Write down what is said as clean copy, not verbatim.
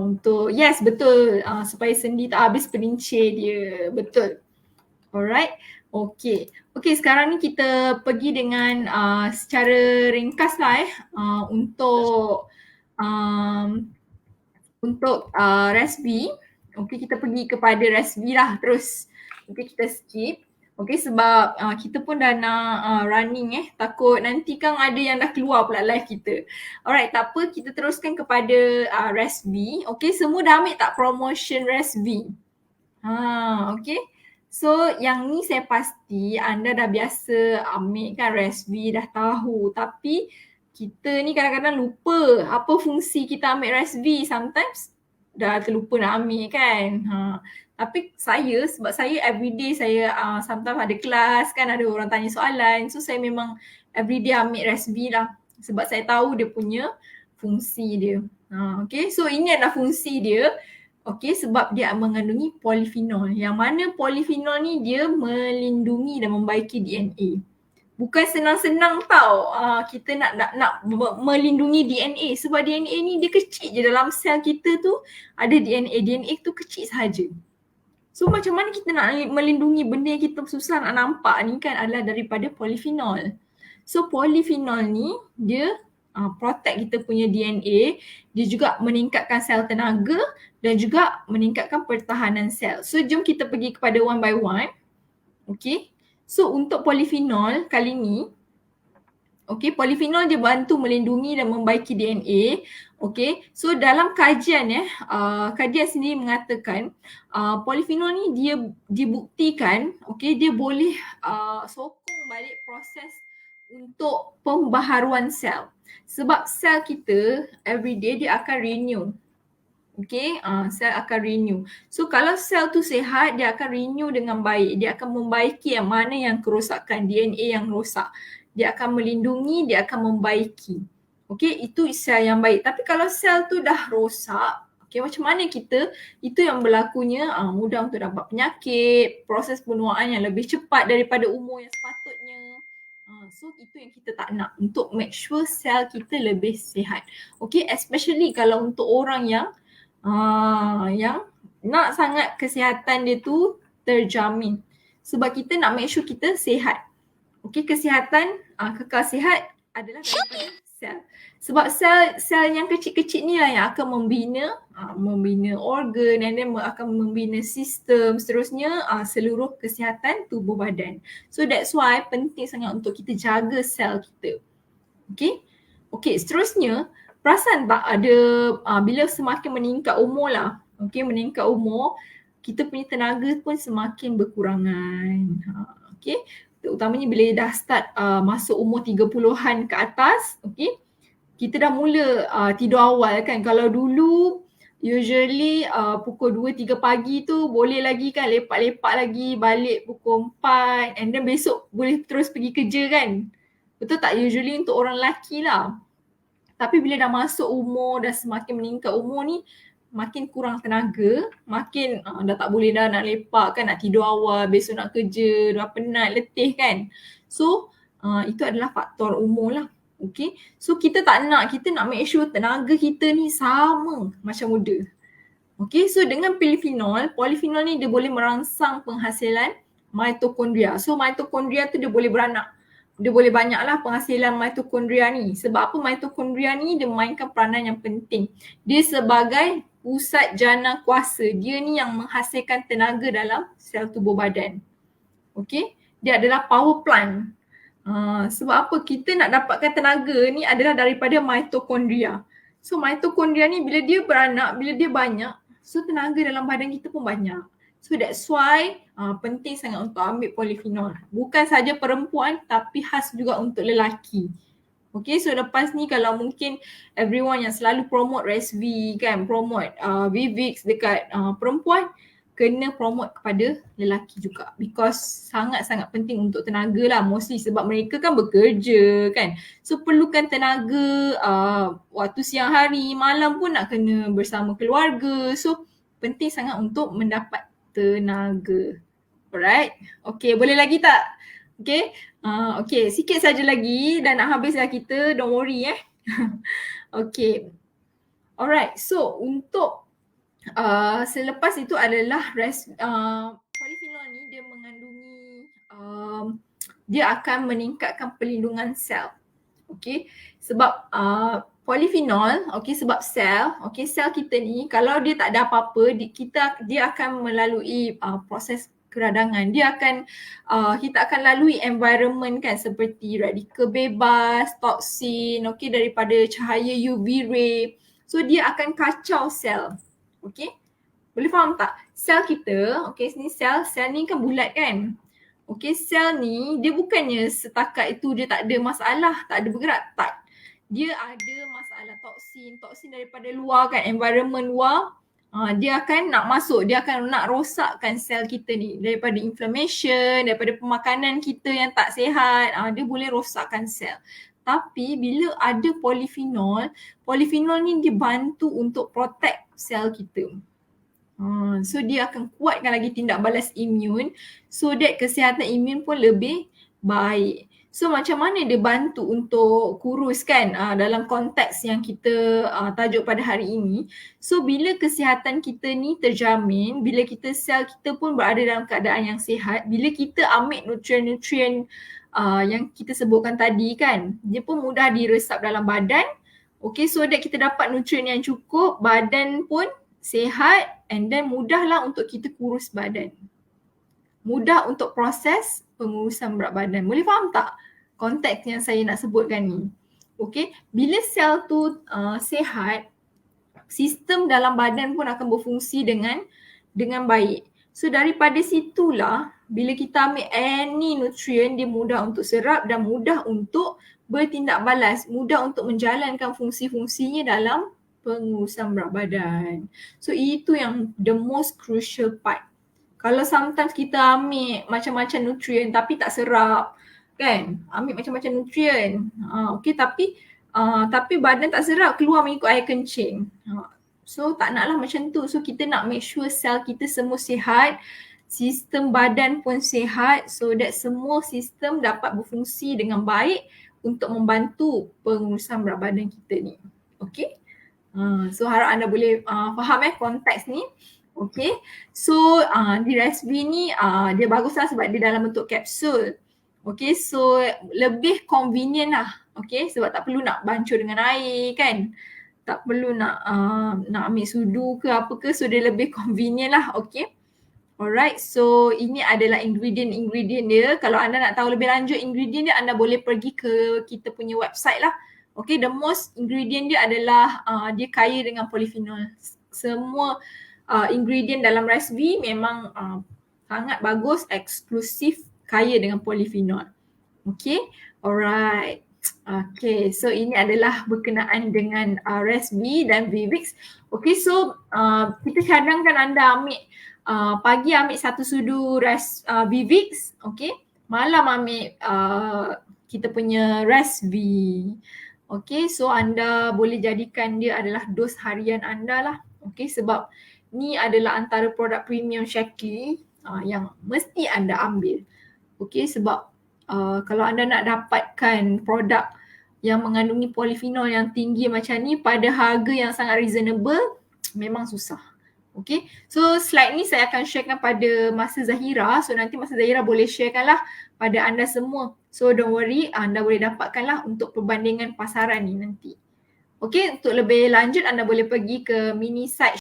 Untuk yes betul, supaya sendi tak habis pelincir dia, betul. Alright, okay. Okay, sekarang ni kita pergi dengan secara ringkas lah untuk recipe. Okay, kita pergi kepada recipe lah terus. Okay, kita skip. Okay, sebab kita pun dah nak running takut nanti kan ada yang dah keluar pula live kita. Alright, tak apa, kita teruskan kepada recipe. Okay, semua dah ambil tak promotion recipe? Okay. So yang ni saya pasti anda dah biasa ambil kan recipe, dah tahu. Tapi kita ni kadang-kadang lupa apa fungsi kita ambil recipe. Sometimes dah terlupa nak ambil kan. Tapi saya, sebab saya everyday saya sometimes ada kelas kan, ada orang tanya soalan. So saya memang everyday ambil recipe lah. Sebab saya tahu dia punya fungsi dia. Okay, so ini adalah fungsi dia. Okay, sebab dia mengandungi polifenol. Yang mana polifenol ni dia melindungi dan membaiki DNA. Bukan senang-senang tau kita nak melindungi DNA, sebab DNA ni dia kecil je dalam sel kita tu ada DNA. DNA tu kecil sahaja. So macam mana kita nak melindungi benda yang kita susah nak nampak ni kan adalah daripada polifenol. So polifenol ni dia protect kita punya DNA, dia juga meningkatkan sel tenaga dan juga meningkatkan pertahanan sel. So jom kita pergi kepada one by one. Okay. So untuk polifenol kali ni, okay, polifenol dia bantu melindungi dan membaiki DNA. Okay, so dalam kajian kajian sendiri mengatakan polifenol ni dia dibuktikan, okay, dia boleh sokong balik proses untuk pembaharuan sel. Sebab sel kita everyday dia akan renew. Okay, sel akan renew. So kalau sel tu sihat, dia akan renew dengan baik. Dia akan membaiki yang mana yang kerosakan, DNA yang rosak. Dia akan melindungi, dia akan membaiki. Okay, itu sel yang baik. Tapi kalau sel tu dah rosak, okay, macam mana kita, itu yang berlakunya mudah untuk dapat penyakit, proses penuaan yang lebih cepat daripada umur yang sepatutnya. So itu yang kita tak nak, untuk make sure sel kita lebih sihat. Okay, especially kalau untuk orang yang nak sangat kesihatan dia tu terjamin. Sebab kita nak make sure kita sihat. Okay, kesihatan, kekal sihat adalah daripada sel. Sebab sel yang kecil-kecil ni lah yang akan membina organ and then akan membina sistem, seterusnya seluruh kesihatan tubuh badan. So that's why penting sangat untuk kita jaga sel kita. Okay, okay, seterusnya perasan tak ada bila semakin meningkat umur lah, okay, meningkat umur, kita punya tenaga pun semakin berkurangan. Okay, terutamanya bila dah start masuk umur 30-an ke atas, okay, kita dah mula tidur awal kan. Kalau dulu usually pukul 2-3 pagi tu boleh lagi kan lepak-lepak lagi, balik pukul 4 and then besok boleh terus pergi kerja kan. Betul tak? Usually untuk orang lelaki lah. Tapi bila dah masuk umur, dah semakin meningkat umur ni, makin kurang tenaga, makin dah tak boleh dah nak lepak kan, nak tidur awal, besok nak kerja, dah penat, letih kan. So itu adalah faktor umur lah. Okay, so kita tak nak, kita nak make sure tenaga kita ni sama macam muda. Okay, so dengan polifenol ni dia boleh merangsang penghasilan mitokondria. So mitokondria tu dia boleh beranak. Dia boleh banyaklah penghasilan mitokondria ni. Sebab apa? Mitokondria ni dia memainkan peranan yang penting. Dia sebagai pusat jana kuasa. Dia ni yang menghasilkan tenaga dalam sel tubuh badan. Okay? Dia adalah power plant. Sebab apa? Kita nak dapatkan tenaga ni adalah daripada mitokondria. So mitokondria ni bila dia beranak, bila dia banyak, so tenaga dalam badan kita pun banyak. So that's why penting sangat untuk ambil polifenol. Bukan saja perempuan tapi khas juga untuk lelaki. Okay, so lepas ni kalau mungkin everyone yang selalu promote recipe kan, promote Vivix dekat perempuan, kena promote kepada lelaki juga. Because sangat-sangat penting untuk tenaga lah, mostly sebab mereka kan bekerja kan. So perlukan tenaga waktu siang hari, malam pun nak kena bersama keluarga. So penting sangat untuk mendapat tenaga. Alright. Okay, boleh lagi tak? Okay. Okay, sikit saja lagi dan nak habis dah kita. Don't worry Okay. Alright, so untuk Selepas itu adalah polyphenol ni dia mengandungi dia akan meningkatkan perlindungan sel. Okey, sebab polyphenol, okey, sebab sel kita ni kalau dia tak ada apa-apa, dia akan melalui proses keradangan. Kita akan lalui environment kan, seperti radikal bebas, toksin, okey, daripada cahaya UV ray. So dia akan kacau sel. Okey, boleh faham tak? Sel kita, okey, sel ni kan bulat kan. Okey, sel ni dia bukannya setakat itu dia tak ada masalah, tak ada bergerak, tak. Dia ada masalah toksin daripada luar kan, environment luar. Dia akan nak masuk, dia akan nak rosakkan sel kita ni daripada inflammation, daripada pemakanan kita yang tak sihat, dia boleh rosakkan sel. Tapi bila ada polyphenol ni dia bantu untuk protect sel kita. So dia akan kuatkan lagi tindak balas imun, so that kesihatan imun pun lebih baik. So macam mana dia bantu untuk kuruskan dalam konteks yang kita tajuk pada hari ini. So bila kesihatan kita ni terjamin, bila sel kita pun berada dalam keadaan yang sihat, bila kita ambil nutrien-nutrien yang kita sebutkan tadi kan, dia pun mudah diresap dalam badan. Okay, so that kita dapat nutrien yang cukup, badan pun sihat, and then mudahlah untuk kita kurus badan. Mudah untuk proses pengurusan berat badan. Boleh faham tak konteks yang saya nak sebutkan ni? Okay, bila sel tu sihat, sistem dalam badan pun akan berfungsi dengan baik. So daripada situlah, bila kita ambil any nutrien, dia mudah untuk serap dan mudah untuk bertindak balas, mudah untuk menjalankan fungsi-fungsinya dalam pengurusan berat badan. So itu yang the most crucial part. Kalau sometimes kita ambil macam-macam nutrien tapi tak serap, kan? Ambil macam-macam nutrien, okay, tapi badan tak serap, keluar mengikut air kencing. So tak naklah macam tu. So kita nak make sure sel kita semua sihat, sistem badan pun sihat, so that semua sistem dapat berfungsi dengan baik untuk membantu pengurusan berat badan kita ni. Okay? So harap anda boleh faham konteks ni. Okay, so di Resvee ni dia baguslah sebab dia dalam bentuk kapsul. Okay, so lebih convenient lah. Okay, sebab tak perlu nak bancur dengan air kan, tak perlu nak ambil sudu ke apa ke, so dia lebih convenient lah. Okay, alright, so ini adalah ingredient dia. Kalau anda nak tahu lebih lanjut ingredient dia, anda boleh pergi ke kita punya website lah. Okay, the most ingredient dia adalah dia kaya dengan polyphenol. Semua ingredient dalam Resvee memang sangat bagus, eksklusif, kaya dengan polyphenol. Okay, alright. Okay, so ini adalah berkenaan dengan Resvee dan Vivix. Okay, so kita cadangkan anda ambil pagi ambil satu sudu Vivix, okay, malam ambil kita punya Resvee. Okay, so anda boleh jadikan dia adalah dos harian anda lah. Okay, sebab ni adalah antara produk premium Shaklee yang mesti anda ambil. Okay, sebab kalau anda nak dapatkan produk yang mengandungi polyphenol yang tinggi macam ni pada harga yang sangat reasonable, memang susah. Okay, so slide ni saya akan sharekan pada Masa Zahira. So nanti Masa Zahira boleh sharekan lah pada anda semua. So don't worry, anda boleh dapatkan lah untuk perbandingan pasaran ni nanti. Okay, untuk lebih lanjut anda boleh pergi ke mini site